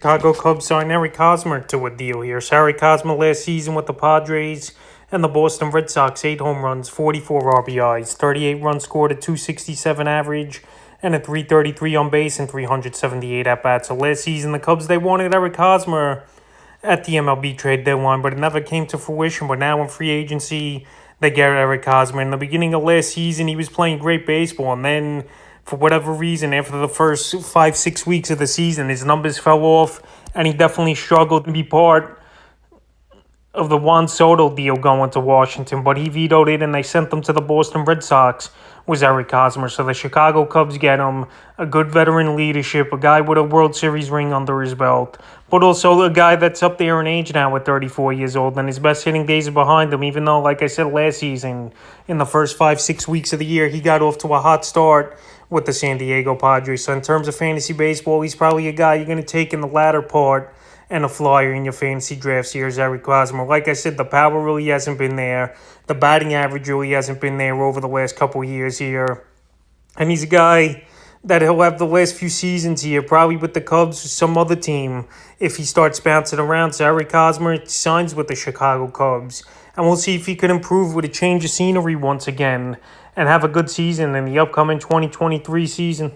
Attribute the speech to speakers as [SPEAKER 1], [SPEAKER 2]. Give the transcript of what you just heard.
[SPEAKER 1] Chicago Cubs signed Eric Hosmer to a deal here. So Eric Hosmer last season with the Padres and the Boston Red Sox, 8 home runs, 44 RBIs, 38 runs scored, a 267 average, and a 333 on base and 378 at bats. So last season, the Cubs, they wanted Eric Hosmer at the MLB trade deadline, but it never came to fruition. But now in free agency, they get Eric Hosmer. In the beginning of last season, he was playing great baseball, and then for whatever reason, after the first 5-6 weeks of the season, his numbers fell off, and he definitely struggled to be part of the Juan Soto deal going to Washington, but he vetoed it and they sent them to the Boston Red Sox, was Eric Hosmer. So the Chicago Cubs get him, a good veteran leadership, a guy with a World Series ring under his belt, but also a guy that's up there in age now at 34 years old, and his best hitting days are behind him, even though, like I said, last season, in the first 5-6 weeks of the year, he got off to a hot start with the San Diego Padres. So in terms of fantasy baseball, he's probably a guy you're going to take in the latter part and a flyer in your fantasy drafts here is Eric Hosmer. Like I said, the power really hasn't been there. The batting average really hasn't been there over the last couple of years here. And he's a guy that he'll have the last few seasons here, probably with the Cubs or some other team, if he starts bouncing around. So Eric Hosmer signs with the Chicago Cubs. And we'll see if he can improve with a change of scenery once again and have a good season in the upcoming 2023 season.